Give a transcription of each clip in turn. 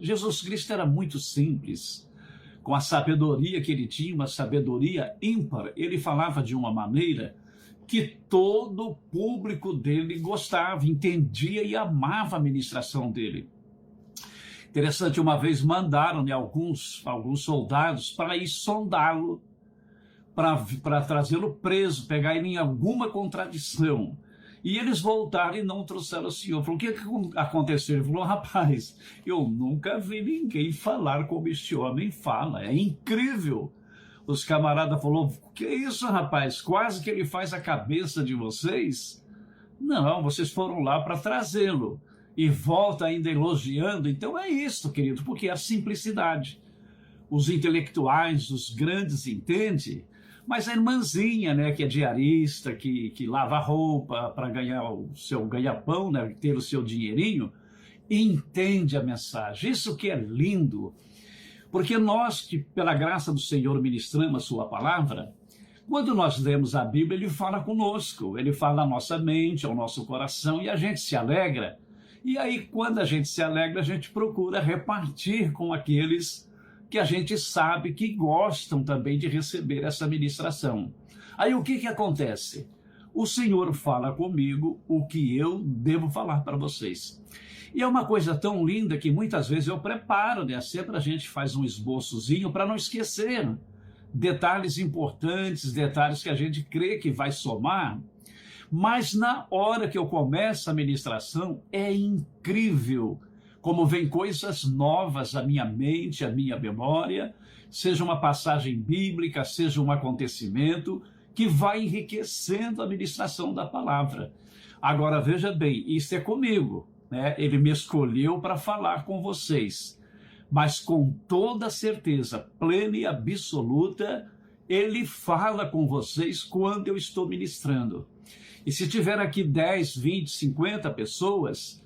Jesus Cristo era muito simples. Com a sabedoria que ele tinha, uma sabedoria ímpar, ele falava de uma maneira que todo o público dele gostava, entendia e amava a ministração dele. Interessante, uma vez mandaram, né, alguns soldados para ir sondá-lo, para trazê-lo preso, pegar ele em alguma contradição. E eles voltaram e não trouxeram o Senhor. Falou, o que aconteceu? Ele falou, rapaz, eu nunca vi ninguém falar como este homem fala. É incrível. Os camaradas falaram, que é isso, rapaz? Quase que ele faz a cabeça de vocês. Não, vocês foram lá para trazê-lo. E volta ainda elogiando. Então é isso, querido, porque é a simplicidade. Os intelectuais, os grandes entendem. Mas a irmãzinha, né, que é diarista, que lava roupa para ganhar o seu ganha-pão, né, ter o seu dinheirinho, entende a mensagem. Isso que é lindo. Porque nós, que pela graça do Senhor ministramos a sua palavra, quando nós lemos a Bíblia, ele fala conosco, ele fala na nossa mente, ao nosso coração, e a gente se alegra. E aí, quando a gente se alegra, a gente procura repartir com aqueles que a gente sabe que gostam também de receber essa ministração. Aí o que acontece? O Senhor fala comigo o que eu devo falar para vocês. E é uma coisa tão linda que muitas vezes eu preparo, né? Sempre a gente faz um esboçozinho para não esquecer detalhes importantes, detalhes que a gente crê que vai somar. Mas na hora que eu começo a ministração, é incrível como vem coisas novas à minha mente, à minha memória, seja uma passagem bíblica, seja um acontecimento, que vai enriquecendo a ministração da palavra. Agora, veja bem, isso é comigo, né? Ele me escolheu para falar com vocês, mas com toda certeza, plena e absoluta, ele fala com vocês quando eu estou ministrando. E se tiver aqui 10, 20, 50 pessoas,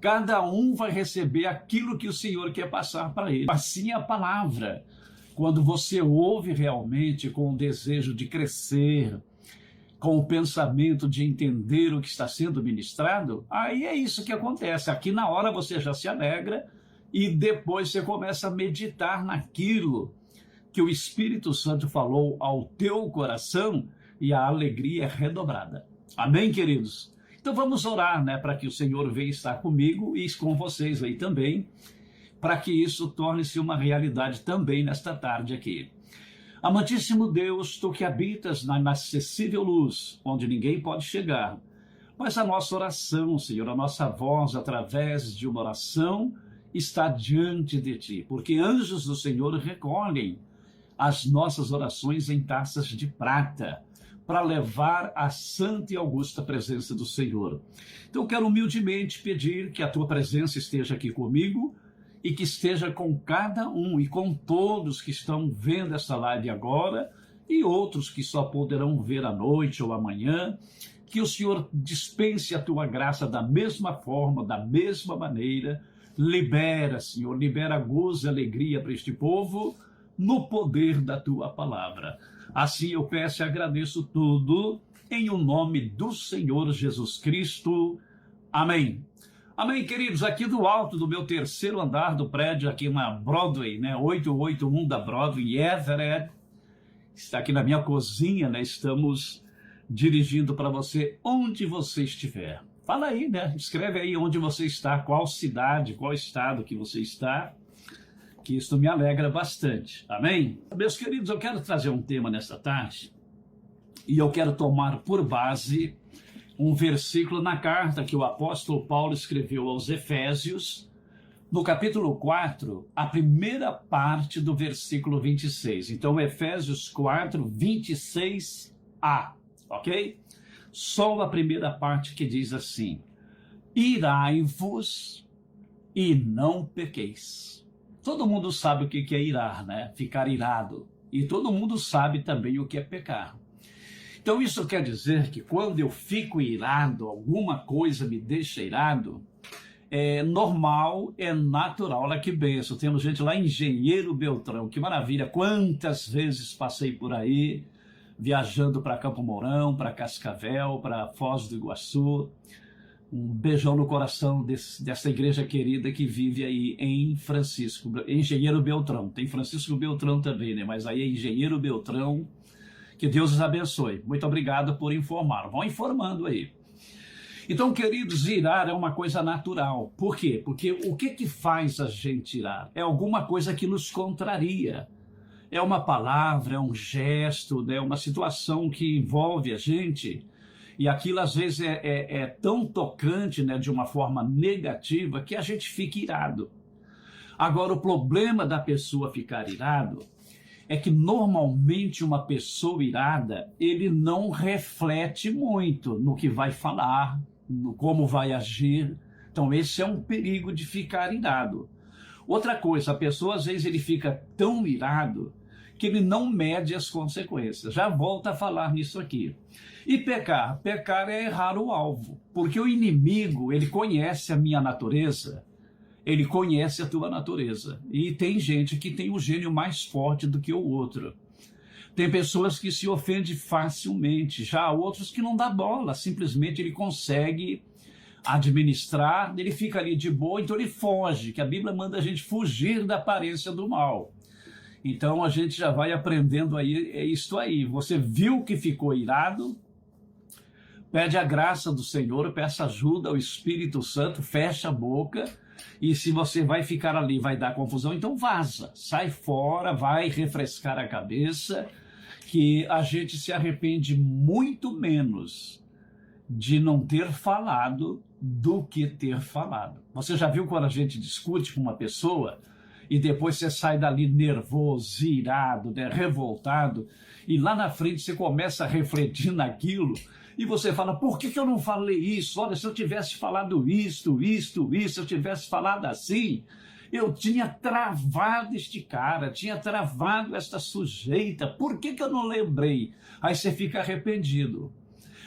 cada um vai receber aquilo que o Senhor quer passar para ele. Assim é a palavra. Quando você ouve realmente com o desejo de crescer, com o pensamento de entender o que está sendo ministrado, aí é isso que acontece. Aqui na hora você já se alegra e depois você começa a meditar naquilo que o Espírito Santo falou ao teu coração e a alegria é redobrada. Amém, queridos? Então vamos orar, né, para que o Senhor venha estar comigo e com vocês aí também, para que isso torne-se uma realidade também nesta tarde aqui. Amantíssimo Deus, tu que habitas na inacessível luz, onde ninguém pode chegar, mas a nossa oração, Senhor, a nossa voz através de uma oração está diante de ti, porque anjos do Senhor recolhem as nossas orações em taças de prata, para levar a santa e augusta presença do Senhor. Então, quero humildemente pedir que a tua presença esteja aqui comigo e que esteja com cada um e com todos que estão vendo essa live agora e outros que só poderão ver à noite ou amanhã, que o Senhor dispense a tua graça da mesma forma, da mesma maneira. Libera, Senhor, libera gozo e alegria para este povo no poder da tua palavra. Assim eu peço e agradeço tudo em o nome do Senhor Jesus Cristo. Amém. Amém, queridos. Aqui do alto do meu terceiro andar do prédio, aqui na Broadway, né, 881 da Broadway, em Everett, está aqui na minha cozinha, né, estamos dirigindo para você onde você estiver. Fala aí, né, escreve aí onde você está, qual cidade, qual estado que você está, que isso me alegra bastante. Amém? Meus queridos, eu quero trazer um tema nesta tarde e eu quero tomar por base um versículo na carta que o apóstolo Paulo escreveu aos Efésios, no capítulo 4, a primeira parte do versículo 26. Então, Efésios 4, 26a, ok? Só a primeira parte que diz assim: irai-vos e não pequeis. Todo mundo sabe o que é irar, né? Ficar irado. E todo mundo sabe também o que é pecar. Então isso quer dizer que quando eu fico irado, alguma coisa me deixa irado, é normal, é natural. Olha que benção. Temos gente lá em Engenheiro Beltrão, que maravilha. Quantas vezes passei por aí, viajando para Campo Mourão, para Cascavel, para Foz do Iguaçu. Um beijão no coração dessa igreja querida que vive aí em Engenheiro Beltrão. Tem Francisco Beltrão também, né? Mas aí é Engenheiro Beltrão. Que Deus os abençoe. Muito obrigado por informar. Vão informando aí. Então, queridos, irar é uma coisa natural. Por quê? Porque o que faz a gente irar? É alguma coisa que nos contraria. É uma palavra, é um gesto, é uma situação que envolve a gente. E aquilo, às vezes, é tão tocante, né, de uma forma negativa, que a gente fica irado. Agora, o problema da pessoa ficar irado é que, normalmente, uma pessoa irada, ele não reflete muito no que vai falar, no como vai agir. Então, esse é um perigo de ficar irado. Outra coisa, a pessoa, às vezes, ele fica tão irado que ele não mede as consequências. Já volto a falar nisso aqui. E pecar? Pecar é errar o alvo, porque o inimigo, ele conhece a minha natureza, ele conhece a tua natureza. E tem gente que tem um gênio mais forte do que o outro. Tem pessoas que se ofendem facilmente, já há outros que não dá bola, simplesmente ele consegue administrar, ele fica ali de boa, então ele foge, que a Bíblia manda a gente fugir da aparência do mal. Então a gente já vai aprendendo aí, é isto aí. Você viu que ficou irado, pede a graça do Senhor, peça ajuda ao Espírito Santo, fecha a boca, e se você vai ficar ali, vai dar confusão, então vaza, sai fora, vai refrescar a cabeça, que a gente se arrepende muito menos de não ter falado do que ter falado. Você já viu quando a gente discute com uma pessoa e depois você sai dali nervoso, irado, né, revoltado, e lá na frente você começa a refletir naquilo, e você fala, por que eu não falei isso? Olha, se eu tivesse falado isto, se eu tivesse falado assim, eu tinha travado este cara, tinha travado esta sujeita, por que eu não lembrei? Aí você fica arrependido.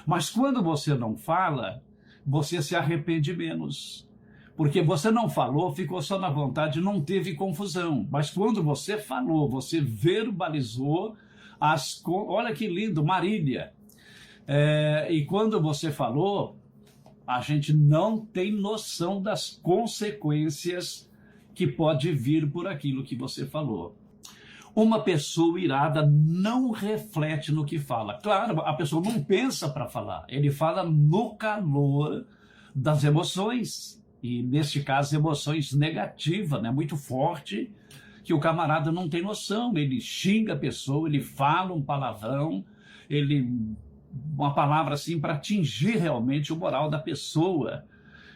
Mas quando você não fala, você se arrepende menos. Porque você não falou, ficou só na vontade, não teve confusão. Mas quando você falou, você verbalizou, olha que lindo, Marília. E quando você falou, a gente não tem noção das consequências que pode vir por aquilo que você falou. Uma pessoa irada não reflete no que fala. Claro, a pessoa não pensa para falar, ele fala no calor das emoções. E, neste caso, emoções negativas, né? Muito forte, que o camarada não tem noção. Ele xinga a pessoa, ele fala um palavrão, uma palavra assim para atingir realmente o moral da pessoa.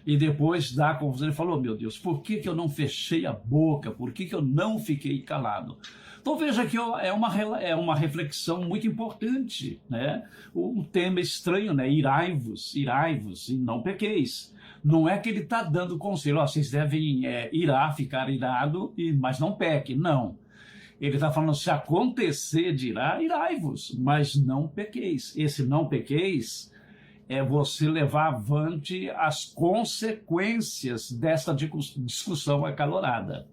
E depois dá confusão. Ele falou, meu Deus, por que eu não fechei a boca? Por que eu não fiquei calado? Então veja que é uma reflexão muito importante, né? Um tema estranho, né? Irai-vos e não pequeis. Não é que ele está dando conselho, vocês devem ficar irado, mas não peque. Não. Ele está falando, se acontecer de irar, irai-vos, mas não pequeis. Esse não pequeis é você levar avante as consequências dessa discussão acalorada.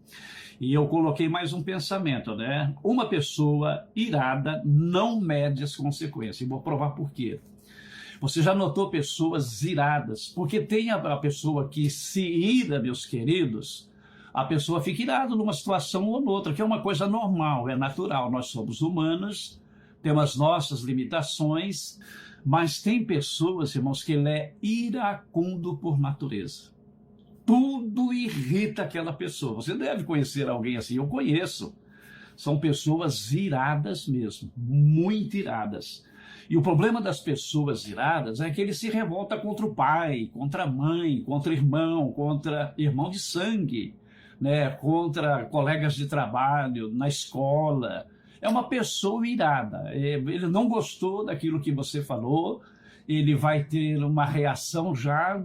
E eu coloquei mais um pensamento, né? Uma pessoa irada não mede as consequências. E vou provar por quê. Você já notou pessoas iradas? Porque tem a pessoa que se ira, meus queridos, a pessoa fica irada numa situação ou noutra, que é uma coisa normal, é natural. Nós somos humanos, temos nossas limitações, mas tem pessoas, irmãos, que ele é iracundo por natureza. Tudo irrita aquela pessoa. Você deve conhecer alguém assim, eu conheço. São pessoas iradas mesmo, muito iradas. E o problema das pessoas iradas é que ele se revolta contra o pai, contra a mãe, contra irmão de sangue, né? Contra colegas de trabalho, na escola. É uma pessoa irada. Ele não gostou daquilo que você falou, ele vai ter uma reação já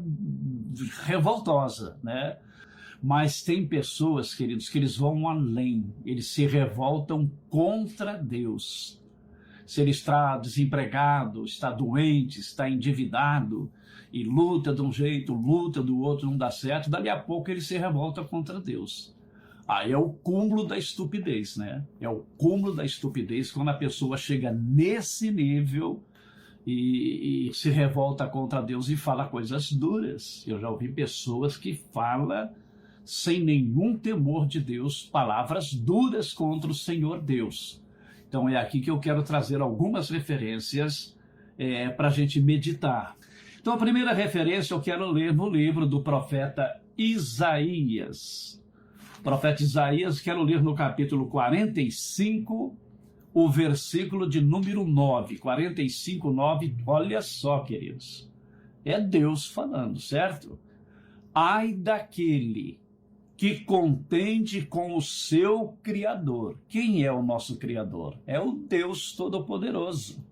revoltosa, né? Mas tem pessoas, queridos, que eles vão além, eles se revoltam contra Deus. Se ele está desempregado, está doente, está endividado, e luta de um jeito, luta do outro, não dá certo, dali a pouco ele se revolta contra Deus. Aí é o cúmulo da estupidez, né? É o cúmulo da estupidez quando a pessoa chega nesse nível e se revolta contra Deus e fala coisas duras. Eu já ouvi pessoas que falam sem nenhum temor de Deus, palavras duras contra o Senhor Deus. Então é aqui que eu quero trazer algumas referências para a gente meditar. Então a primeira referência eu quero ler no livro do profeta Isaías. O profeta Isaías, quero ler no capítulo 45, o versículo de número 9. 45, 9, olha só, queridos. É Deus falando, certo? Ai daquele que contende com o seu Criador. Quem é o nosso Criador? É o Deus Todo-Poderoso.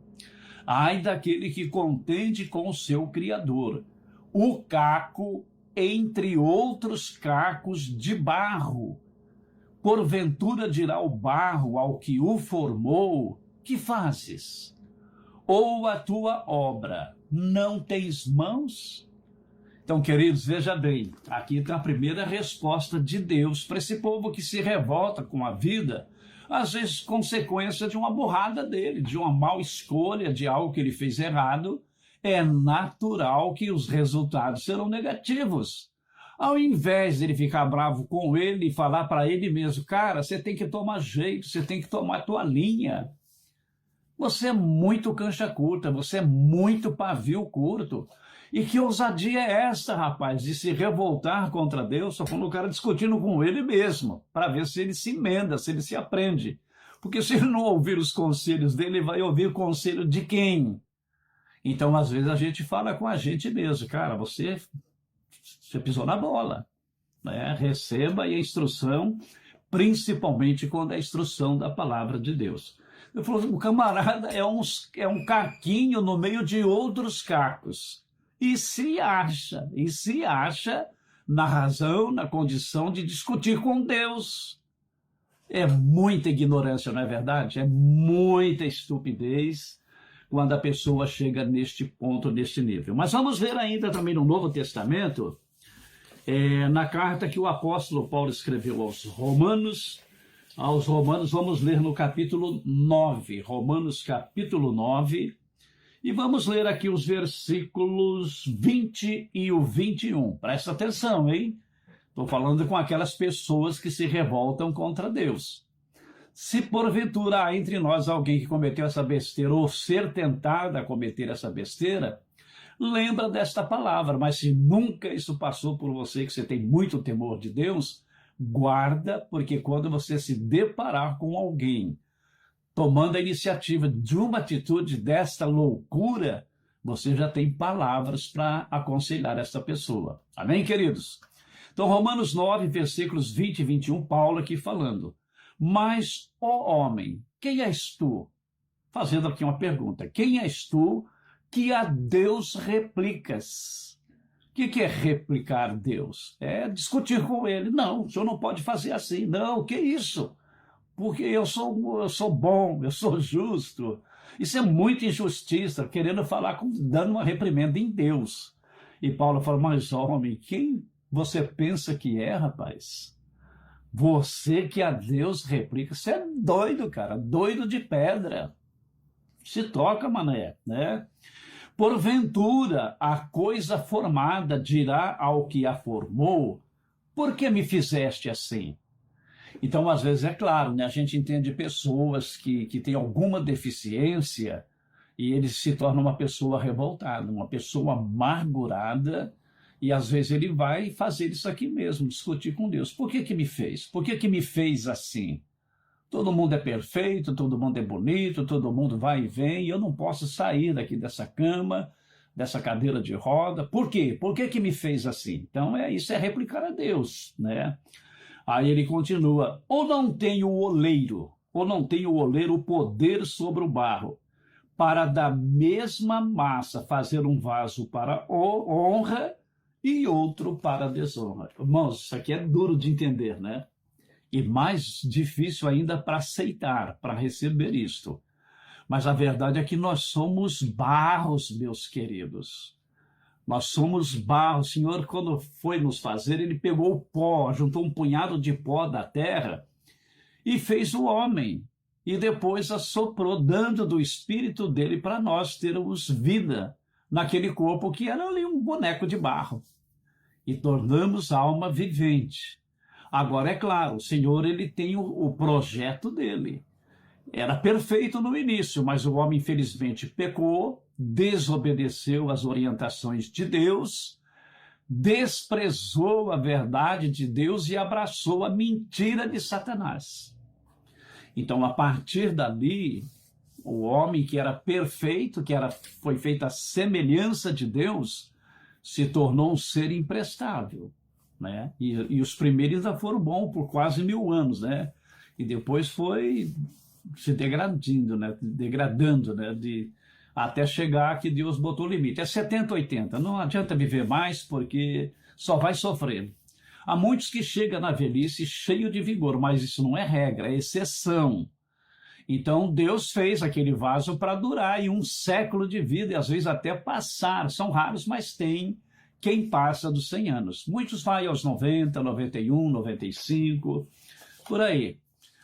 Ai daquele que contende com o seu Criador. O caco entre outros cacos de barro. Porventura dirá o barro ao que o formou: que fazes? Ou a tua obra não tens mãos? Então, queridos, veja bem, aqui está a primeira resposta de Deus para esse povo que se revolta com a vida, às vezes consequência de uma burrada dele, de uma mal escolha, de algo que ele fez errado. É natural que os resultados serão negativos. Ao invés de ele ficar bravo com ele e falar para ele mesmo: cara, você tem que tomar jeito, você tem que tomar a tua linha. Você é muito cancha curta, você é muito pavio curto. E que ousadia é essa, rapaz, de se revoltar contra Deus só quando o cara discutindo com ele mesmo, para ver se ele se emenda, se ele se aprende. Porque se ele não ouvir os conselhos dele, ele vai ouvir o conselho de quem? Então, às vezes, a gente fala com a gente mesmo: cara, você pisou na bola, né? Receba aí a instrução, principalmente quando é a instrução da palavra de Deus. Eu falo: o camarada é um caquinho no meio de outros cacos. E se acha na razão, na condição de discutir com Deus. É muita ignorância, não é verdade? É muita estupidez quando a pessoa chega neste ponto, neste nível. Mas vamos ver ainda também no Novo Testamento, na carta que o apóstolo Paulo escreveu aos Romanos, vamos ler no capítulo 9, Romanos capítulo 9, e vamos ler aqui os versículos 20 e o 21. Presta atenção, hein? Estou falando com aquelas pessoas que se revoltam contra Deus. Se porventura há entre nós alguém que cometeu essa besteira ou ser tentado a cometer essa besteira, lembra desta palavra. Mas se nunca isso passou por você, que você tem muito temor de Deus, guarda, porque quando você se deparar com alguém tomando a iniciativa de uma atitude desta loucura, você já tem palavras para aconselhar essa pessoa. Amém, queridos? Então, Romanos 9, versículos 20 e 21, Paulo aqui falando: mas, ó homem, quem és tu? Fazendo aqui uma pergunta: quem és tu que a Deus replicas? O que é replicar Deus? É discutir com ele. Não, o senhor não pode fazer assim. Não, que isso? Porque eu sou bom, eu sou justo. Isso é muita injustiça, querendo falar, dando uma reprimenda em Deus. E Paulo fala: mas homem, quem você pensa que é, rapaz? Você que a Deus replica, você é doido, cara, doido de pedra. Se toca, mané, né? Porventura, a coisa formada dirá ao que a formou: por que me fizeste assim? Então, às vezes, é claro, né? A gente entende pessoas que têm alguma deficiência e ele se torna uma pessoa revoltada, uma pessoa amargurada, e às vezes ele vai fazer isso aqui mesmo, discutir com Deus. Por que me fez? Por que me fez assim? Todo mundo é perfeito, todo mundo é bonito, todo mundo vai e vem, e eu não posso sair daqui dessa cama, dessa cadeira de roda. Por quê? Por que me fez assim? Então, isso é replicar a Deus, né? Aí ele continua: ou não tem o oleiro o poder sobre o barro, para da mesma massa fazer um vaso para honra e outro para desonra. Irmãos, isso aqui é duro de entender, né? E mais difícil ainda para aceitar, para receber isto. Mas a verdade é que nós somos barros, meus queridos. Nós somos barro. O Senhor, quando foi nos fazer, ele pegou o pó, juntou um punhado de pó da terra e fez o homem. e depois assoprou, dando do Espírito dele para nós termos vida naquele corpo que era ali um boneco de barro. E tornamos alma vivente. Agora, é claro, o Senhor ele tem o projeto dele. Era perfeito no início, mas o homem, infelizmente, pecou, desobedeceu às orientações de Deus, desprezou a verdade de Deus e abraçou a mentira de Satanás. Então, a partir dali, o homem que era perfeito, foi feito à semelhança de Deus, se tornou um ser imprestável, né? E os primeiros ainda foram bons por quase 1000 anos, né? E depois foi se degradando, né? Até chegar que Deus botou limite. É 70, 80. Não adianta viver mais porque só vai sofrer. Há muitos que chegam na velhice cheio de vigor, mas isso não é regra, é exceção. Então, Deus fez aquele vaso para durar e um século de vida, e às vezes até passar. São raros, mas tem quem passa dos 100 anos. Muitos vai aos 90, 91, 95, por aí.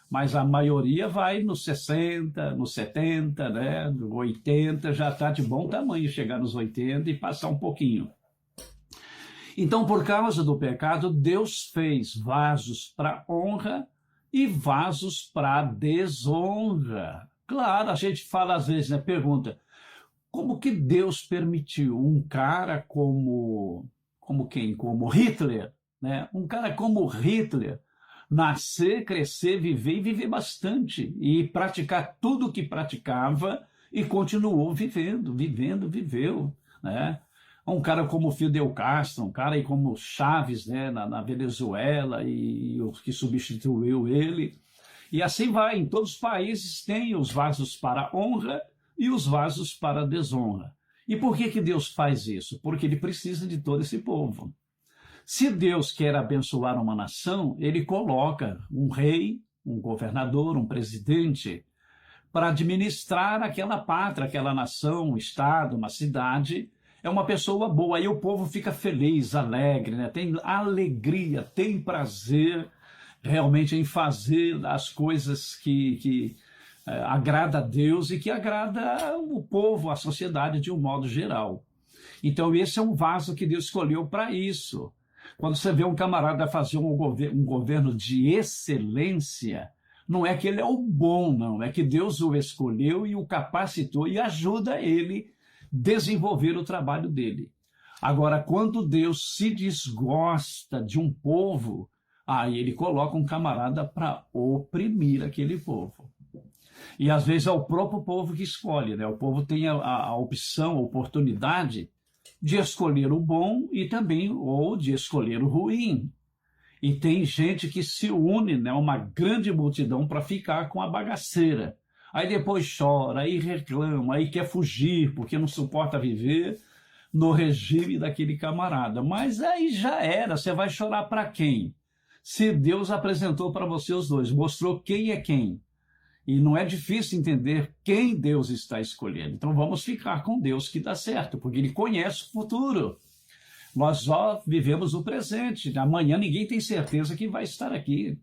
Mas a maioria vai nos 60, nos 70, né? 80, já está de bom tamanho chegar nos 80 e passar um pouquinho. Então, por causa do pecado, Deus fez vasos para honra e vasos para desonra. Claro, a gente fala às vezes, né? Pergunta, como que Deus permitiu um cara como quem? Como Hitler, né? Um cara como Hitler nascer, crescer, viver e viver bastante e praticar tudo o que praticava e continuou viveu, né? Um cara como Fidel Castro, um cara aí como Chaves, né, na Venezuela e o que substituiu ele. E assim vai, em todos os países tem os vasos para honra e os vasos para desonra. E por que Deus faz isso? Porque ele precisa de todo esse povo. Se Deus quer abençoar uma nação, ele coloca um rei, um governador, um presidente, para administrar aquela pátria, aquela nação, um estado, uma cidade. É uma pessoa boa, aí o povo fica feliz, alegre, né? Tem alegria, tem prazer realmente em fazer as coisas que agrada a Deus e que agrada o povo, a sociedade de um modo geral. Então esse é um vaso que Deus escolheu para isso. Quando você vê um camarada fazer um governo de excelência, não é que ele é o bom, não, é que Deus o escolheu e o capacitou e ajuda ele desenvolver o trabalho dele. Agora, quando Deus se desgosta de um povo, aí ele coloca um camarada para oprimir aquele povo. E às vezes é o próprio povo que escolhe, né? O povo tem a opção, a oportunidade de escolher o bom e também ou de escolher o ruim. E tem gente que se une, né, uma grande multidão para ficar com a bagaceira. Aí depois chora, aí reclama, aí quer fugir porque não suporta viver no regime daquele camarada. Mas aí já era, você vai chorar para quem? Se Deus apresentou para você os dois, mostrou quem é quem. E não é difícil entender quem Deus está escolhendo. Então vamos ficar com Deus que dá certo, porque Ele conhece o futuro. Nós só vivemos o presente. Amanhã ninguém tem certeza que vai estar aqui.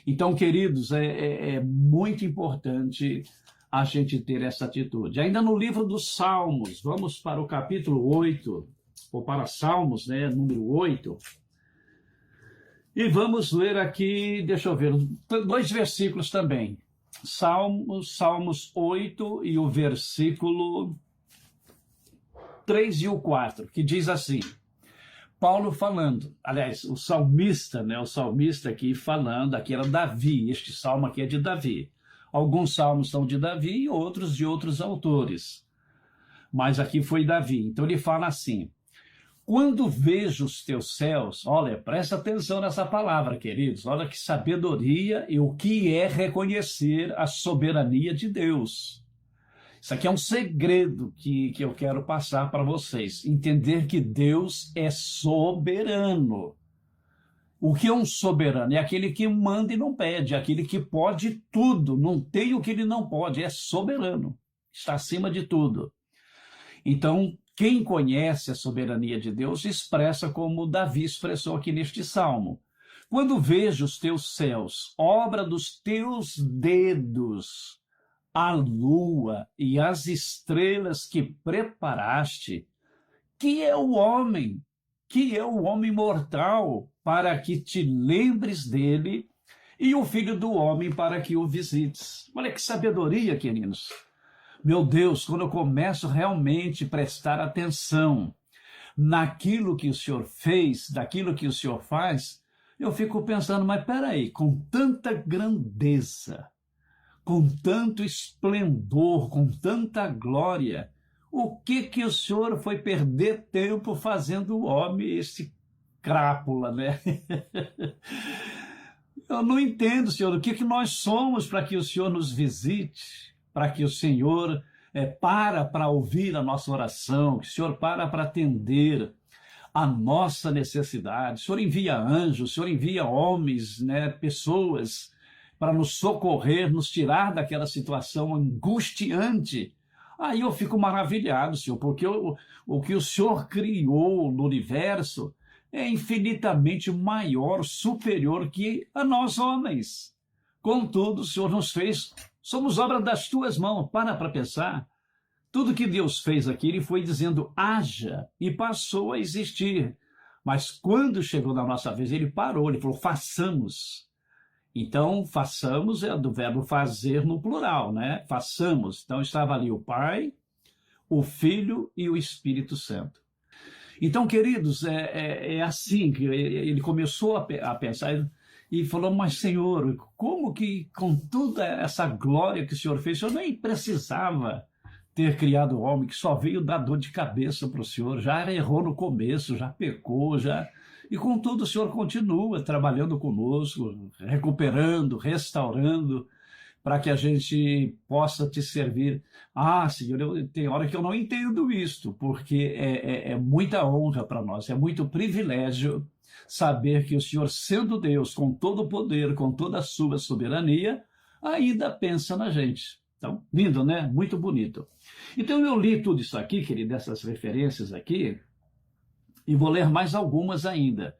Então, queridos, é muito importante a gente ter essa atitude. Ainda no livro dos Salmos, vamos para o capítulo 8, ou para Salmos, né, número 8. E vamos ler aqui, deixa eu ver, 2 versículos também. Salmos 8 e o versículo 3 e o 4, que diz assim, Paulo falando, aliás, o salmista, né, o salmista aqui falando, aqui era Davi, este salmo aqui é de Davi. Alguns salmos são de Davi e outros de outros autores, mas aqui foi Davi. Então ele fala assim, quando vejo os teus céus, olha, presta atenção nessa palavra, queridos, olha que sabedoria e o que é reconhecer a soberania de Deus. Isso aqui é um segredo que eu quero passar para vocês. Entender que Deus é soberano. O que é um soberano? É aquele que manda e não pede, é aquele que pode tudo, não tem o que ele não pode, é soberano, está acima de tudo. Então, quem conhece a soberania de Deus expressa como Davi expressou aqui neste salmo. Quando vejo os teus céus, obra dos teus dedos, a lua e as estrelas que preparaste, que é o homem, que é o homem mortal, para que te lembres dele, e o filho do homem para que o visites. Olha que sabedoria, queridos. Meu Deus, quando eu começo realmente a prestar atenção naquilo que o Senhor fez, daquilo que o Senhor faz, eu fico pensando, mas peraí, com tanta grandeza, com tanto esplendor, com tanta glória, o que o Senhor foi perder tempo fazendo o homem, esse crápula, né? Eu não entendo, Senhor, o que nós somos para que o Senhor nos visite, para que o Senhor para ouvir a nossa oração, que o Senhor para atender a nossa necessidade. O Senhor envia anjos, o Senhor envia homens, né, pessoas para nos socorrer, nos tirar daquela situação angustiante. Aí eu fico maravilhado, Senhor, porque o que o Senhor criou no universo é infinitamente maior, superior que a nós homens. Contudo, o Senhor nos fez, somos obra das tuas mãos. Para pensar. Tudo que Deus fez aqui, ele foi dizendo, haja, e passou a existir. Mas quando chegou na nossa vez, ele parou, ele falou, façamos. Então, façamos é do verbo fazer no plural, né? Façamos. Então, estava ali o Pai, o Filho e o Espírito Santo. Então, queridos, é assim que ele começou a pensar e falou, mas Senhor, como que com toda essa glória que o Senhor fez, o Senhor nem precisava ter criado o homem, que só veio dar dor de cabeça para o Senhor, já errou no começo, já pecou, e contudo o Senhor continua trabalhando conosco, recuperando, restaurando, para que a gente possa te servir. Senhor, tem hora que eu não entendo isto, porque é muita honra para nós, é muito privilégio saber que o Senhor, sendo Deus, com todo o poder, com toda a sua soberania, ainda pensa na gente. Então, lindo, né? Muito bonito. Então, eu li tudo isso aqui, querido, essas referências aqui, e vou ler mais algumas ainda,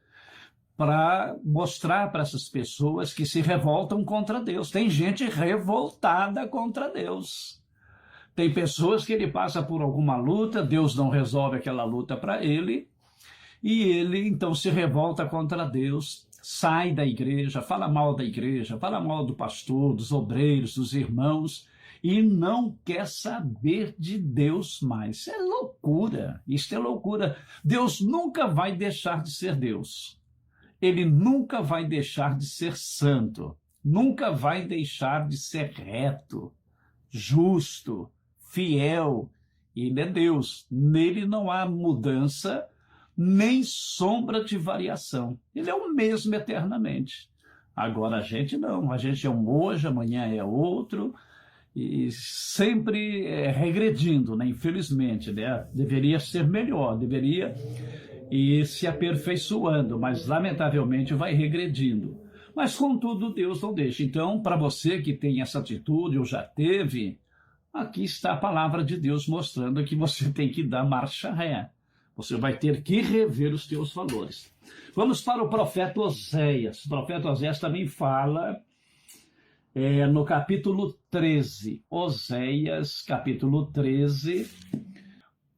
para mostrar para essas pessoas que se revoltam contra Deus. Tem gente revoltada contra Deus. Tem pessoas que ele passa por alguma luta, Deus não resolve aquela luta para ele, e ele então se revolta contra Deus, sai da igreja, fala mal da igreja, fala mal do pastor, dos obreiros, dos irmãos, e não quer saber de Deus mais. Isso é loucura, isso é loucura. Deus nunca vai deixar de ser Deus. Ele nunca vai deixar de ser santo, nunca vai deixar de ser reto, justo, fiel. Ele é Deus, nele não há mudança, nem sombra de variação. Ele é o mesmo eternamente. Agora a gente não, a gente é um hoje, amanhã é outro, e sempre regredindo, né? Infelizmente, né? Deveria ser melhor, deveria ir se aperfeiçoando, mas lamentavelmente vai regredindo. Mas contudo Deus não deixa. Então, para você que tem essa atitude ou já teve, aqui está a palavra de Deus mostrando que você tem que dar marcha ré. Você vai ter que rever os teus valores. Vamos para o profeta Oséias. O profeta Oséias também fala no capítulo 13. Oséias, capítulo 13.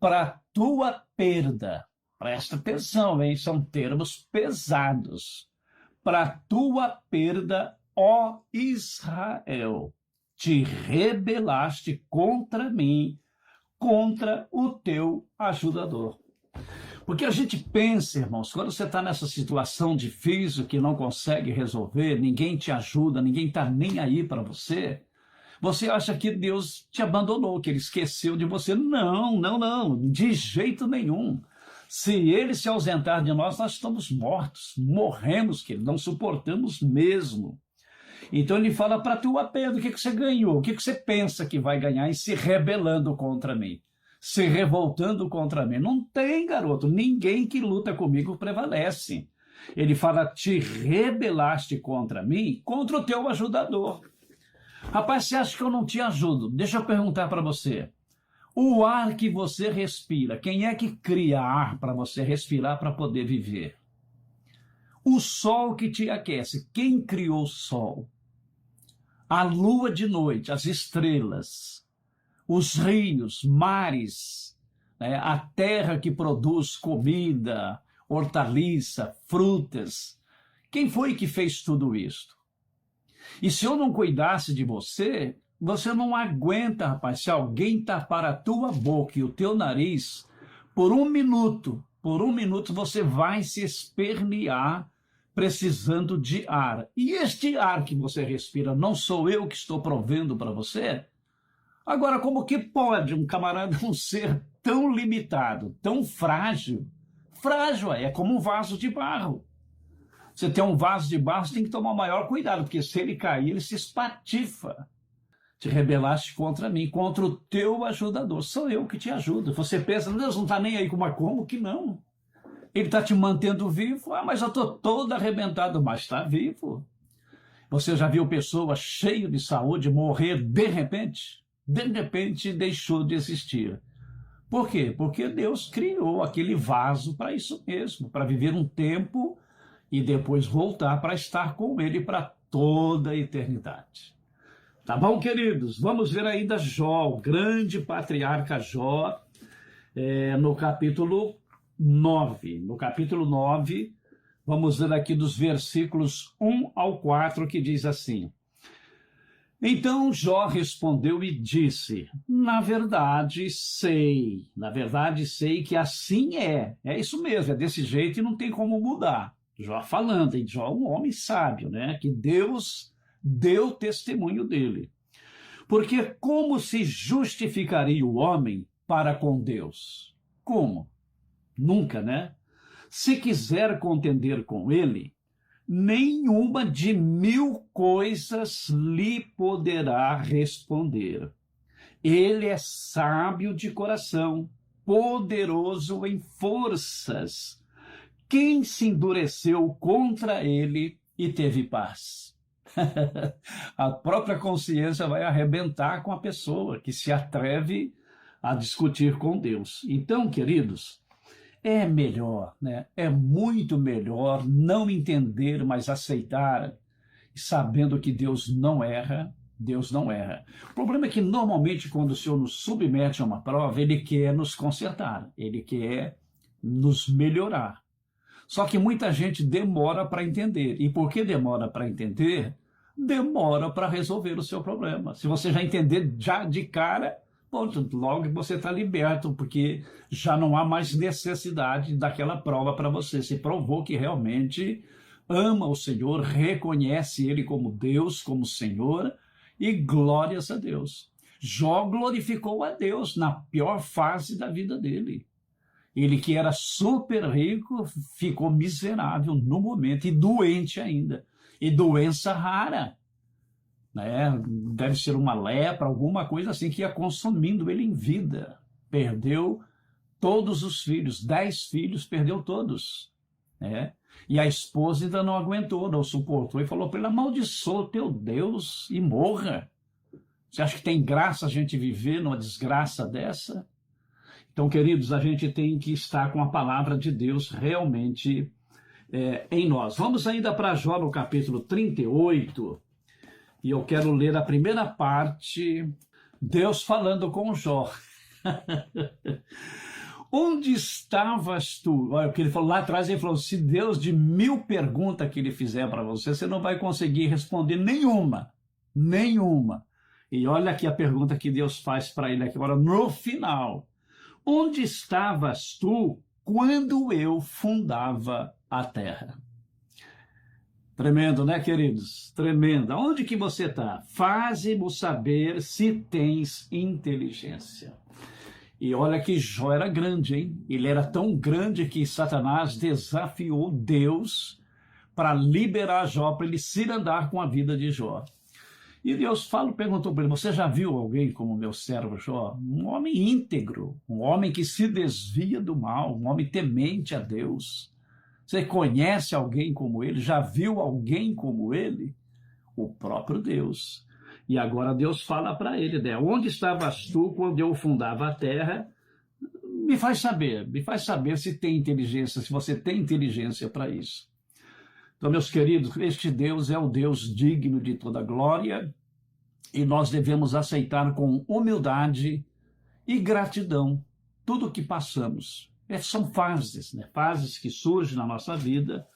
Para tua perda. Presta atenção, hein? São termos pesados. Para tua perda, ó Israel, te rebelaste contra mim, contra o teu ajudador. Porque a gente pensa, irmãos, quando você está nessa situação difícil que não consegue resolver, ninguém te ajuda, ninguém está nem aí para você, você acha que Deus te abandonou, que ele esqueceu de você. Não, não, não, de jeito nenhum. Se ele se ausentar de nós, nós estamos mortos, morremos, que não suportamos mesmo. Então ele fala para tua perda, o que você ganhou? O que você pensa que vai ganhar em se rebelando contra mim? Se revoltando contra mim? Não tem, garoto, ninguém que luta comigo prevalece. Ele fala, te rebelaste contra mim, contra o teu ajudador. Rapaz, você acha que eu não te ajudo? Deixa eu perguntar para você. O ar que você respira, quem é que cria ar para você respirar para poder viver? O sol que te aquece. Quem criou o sol? A lua de noite, as estrelas, os rios, mares, né? A terra que produz comida, hortaliça, frutas. Quem foi que fez tudo isso? E se eu não cuidasse de você, você não aguenta, rapaz. Se alguém tapar a tua boca e o teu nariz, por um minuto você vai se espernear precisando de ar. E este ar que você respira, não sou eu que estou provendo para você? Agora, como que pode um camarada, um ser tão limitado, tão frágil? Frágil é como um vaso de barro. Você tem um vaso de barro, você tem que tomar o maior cuidado, porque se ele cair, ele se espatifa. Te rebelaste contra mim, contra o teu ajudador. Sou eu que te ajudo. Você pensa, Deus não está nem aí com uma como que não? Ele está te mantendo vivo? Ah, mas eu estou todo arrebentado, mas está vivo. Você já viu pessoa cheia de saúde morrer de repente? De repente deixou de existir. Por quê? Porque Deus criou aquele vaso para isso mesmo, para viver um tempo e depois voltar para estar com ele para toda a eternidade. Tá bom, queridos? Vamos ver ainda Jó, o grande patriarca Jó, no capítulo 9. No capítulo 9, vamos ver aqui dos versículos 1 ao 4, que diz assim: Então Jó respondeu e disse, na verdade sei que assim é isso mesmo, é desse jeito e não tem como mudar. Jó falando, e Jó é um homem sábio, né? Que Deus deu testemunho dele. Porque como se justificaria o homem para com Deus? Como? Nunca, né? Se quiser contender com ele, nenhuma de 1000 coisas lhe poderá responder. Ele é sábio de coração, poderoso em forças. Quem se endureceu contra ele e teve paz? A própria consciência vai arrebentar com a pessoa que se atreve a discutir com Deus. Então, queridos, é melhor, né? É muito melhor não entender, mas aceitar, sabendo que Deus não erra. Deus não erra. O problema é que, normalmente, quando o Senhor nos submete a uma prova, Ele quer nos consertar, Ele quer nos melhorar. Só que muita gente demora para entender. E por que demora para entender? Demora para resolver o seu problema. Se você já entender já de cara, logo você está liberto, porque já não há mais necessidade daquela prova para você. Você provou que realmente ama o Senhor, reconhece Ele como Deus, como Senhor, e glórias a Deus. Jó glorificou a Deus na pior fase da vida dele. Ele que era super rico, ficou miserável no momento e doente ainda. E doença rara, né? Deve ser uma lepra, alguma coisa assim que ia consumindo ele em vida. Perdeu todos os filhos, 10 filhos, perdeu todos, né? E a esposa ainda não aguentou, não suportou e falou para ele, amaldiçoa teu Deus e morra. Você acha que tem graça a gente viver numa desgraça dessa? Então, queridos, a gente tem que estar com a palavra de Deus realmente em nós. Vamos ainda para Jó, no capítulo 38, e eu quero ler a primeira parte, Deus falando com Jó. Onde estavas tu? Olha o que ele falou lá atrás, ele falou, se Deus de 1000 perguntas que ele fizer para você, você não vai conseguir responder nenhuma. E olha aqui a pergunta que Deus faz para ele aqui agora no final. Onde estavas tu quando eu fundava a terra? Tremendo, né, queridos? Tremendo. Onde que você está? Faze-mo saber se tens inteligência. E olha que Jó era grande, hein? Ele era tão grande que Satanás desafiou Deus para liberar Jó, para ele se andar com a vida de Jó. E Deus perguntou para ele, você já viu alguém como meu servo Jó? Um homem íntegro, um homem que se desvia do mal, um homem temente a Deus. Você conhece alguém como ele? Já viu alguém como ele? O próprio Deus. E agora Deus fala para ele, né? Onde estavas tu quando eu fundava a terra? Me faz saber se tem inteligência, se você tem inteligência para isso. Então, meus queridos, este Deus é o Deus digno de toda glória e nós devemos aceitar com humildade e gratidão tudo o que passamos. São fases, né? Fases que surgem na nossa vida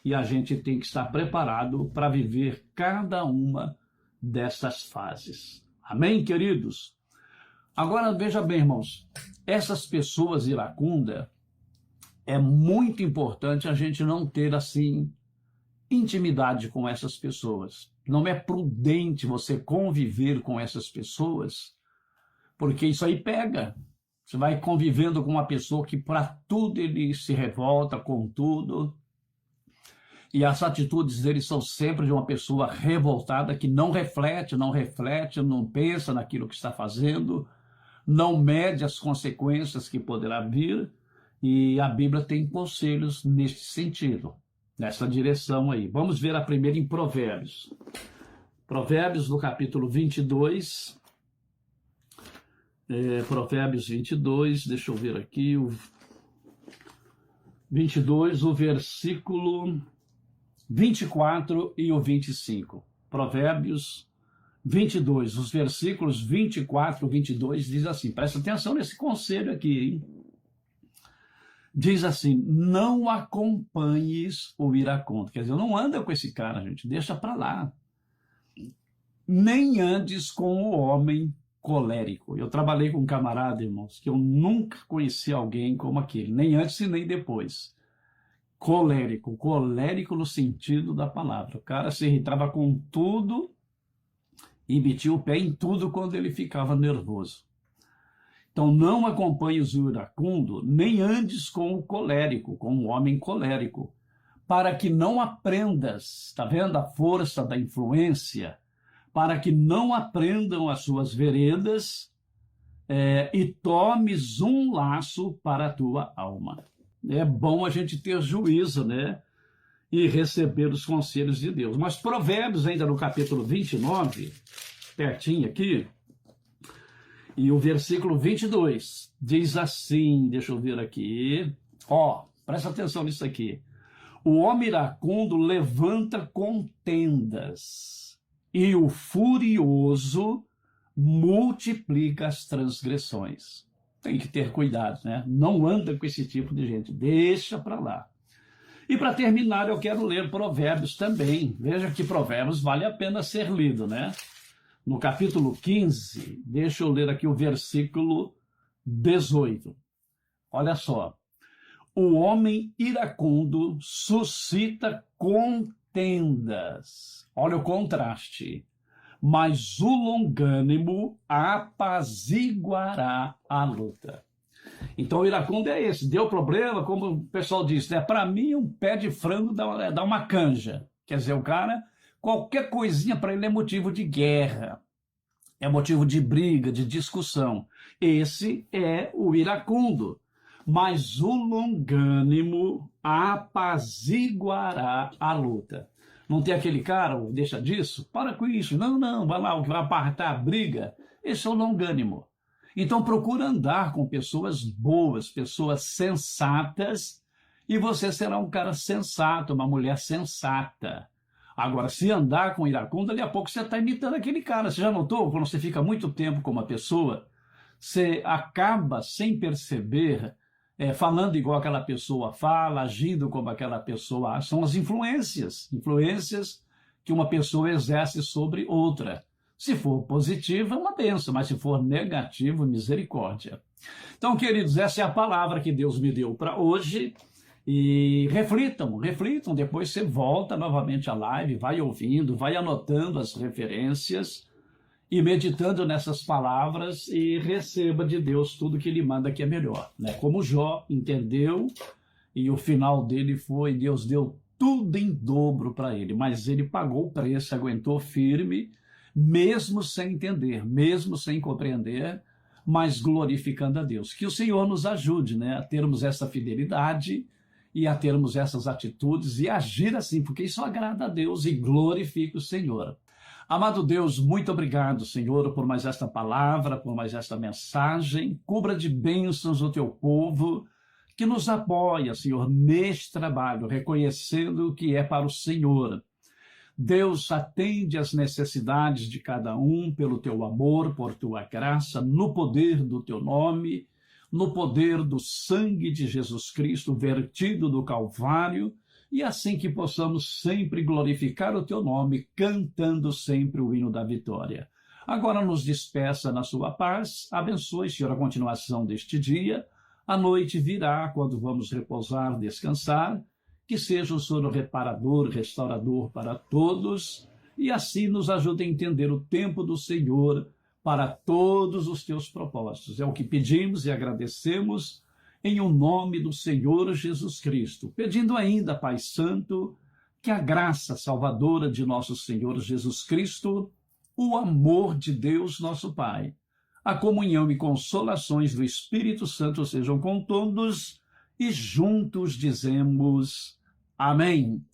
e a gente tem que estar preparado para viver cada uma dessas fases. Amém, queridos? Agora, veja bem, irmãos, essas pessoas iracundas, é muito importante a gente não ter, assim, intimidade com essas pessoas. Não é prudente você conviver com essas pessoas, porque isso aí pega. Você vai convivendo com uma pessoa que para tudo ele se revolta com tudo. E as atitudes dele são sempre de uma pessoa revoltada que não reflete, não pensa naquilo que está fazendo, não mede as consequências que poderá vir. E a Bíblia tem conselhos neste sentido, nessa direção aí. Vamos ver a primeira em Provérbios. Provérbios, no capítulo 22. Provérbios 22, deixa eu ver aqui. O 22, o versículo 24 e o 25. Provérbios 22, os versículos 24 e 22 diz assim, presta atenção nesse conselho aqui, hein? Diz assim, não acompanhes o iracundo. Quer dizer, não anda com esse cara, gente, deixa para lá. Nem andes com o homem colérico. Eu trabalhei com um camarada, irmãos, que eu nunca conheci alguém como aquele, nem antes e nem depois. Colérico no sentido da palavra. O cara se irritava com tudo e metia o pé em tudo quando ele ficava nervoso. Então não acompanhes o iracundo, nem andes com o colérico, com o homem colérico, para que não aprendas, está vendo a força da influência? Para que não aprendam as suas veredas e tomes um laço para a tua alma. É bom a gente ter juízo, né? E receber os conselhos de Deus. Mas Provérbios, ainda no capítulo 29, pertinho aqui, e o versículo 22, diz assim, deixa eu ver aqui, presta atenção nisso aqui. O homem iracundo levanta contendas, e o furioso multiplica as transgressões. Tem que ter cuidado, né? Não anda com esse tipo de gente, deixa para lá. E para terminar, eu quero ler Provérbios também. Veja que Provérbios vale a pena ser lido, né? No capítulo 15, deixa eu ler aqui o versículo 18. Olha só. O homem iracundo suscita contendas. Olha o contraste. Mas o longânimo apaziguará a luta. Então o iracundo é esse. Deu problema, como o pessoal diz, né? Para mim, um pé de frango dá uma canja. Quer dizer, o cara, qualquer coisinha para ele é motivo de guerra. É motivo de briga, de discussão. Esse é o iracundo. Mas o longânimo apaziguará a luta. Não tem aquele cara, deixa disso? Para com isso. Não, vai lá, o que vai apartar a briga. Esse é o longânimo. Então procura andar com pessoas boas, pessoas sensatas, e você será um cara sensato, uma mulher sensata. Agora, se andar com iracundo, dali a pouco você está imitando aquele cara. Você já notou? Quando você fica muito tempo com uma pessoa, você acaba, sem perceber, falando igual aquela pessoa fala, agindo como aquela pessoa age. São as influências que uma pessoa exerce sobre outra. Se for positiva, é uma bênção, mas se for negativo, misericórdia. Então, queridos, essa é a palavra que Deus me deu para hoje. E reflitam, depois você volta novamente à live, vai ouvindo, vai anotando as referências e meditando nessas palavras e receba de Deus tudo que Ele manda que é melhor. Né? Como Jó entendeu e o final dele foi, Deus deu tudo em dobro para ele, mas ele pagou o preço, aguentou firme, mesmo sem entender, mesmo sem compreender, mas glorificando a Deus. Que o Senhor nos ajude, né, a termos essa fidelidade e a termos essas atitudes e agir assim, porque isso agrada a Deus e glorifica o Senhor. Amado Deus, muito obrigado, Senhor, por mais esta palavra, por mais esta mensagem. Cubra de bênçãos o teu povo, que nos apoia, Senhor, neste trabalho, reconhecendo que é para o Senhor. Deus, atende às necessidades de cada um pelo teu amor, por tua graça, no poder do teu nome, no poder do sangue de Jesus Cristo vertido do Calvário, e assim que possamos sempre glorificar o teu nome, cantando sempre o hino da vitória. Agora nos despeça na sua paz, abençoe, Senhor, a continuação deste dia. A noite virá quando vamos repousar, descansar, que seja o Senhor reparador, restaurador para todos, e assim nos ajude a entender o tempo do Senhor para todos os teus propósitos. É o que pedimos e agradecemos em o nome do Senhor Jesus Cristo, pedindo ainda, Pai Santo, que a graça salvadora de nosso Senhor Jesus Cristo, o amor de Deus nosso Pai, a comunhão e consolações do Espírito Santo sejam com todos, e juntos dizemos amém.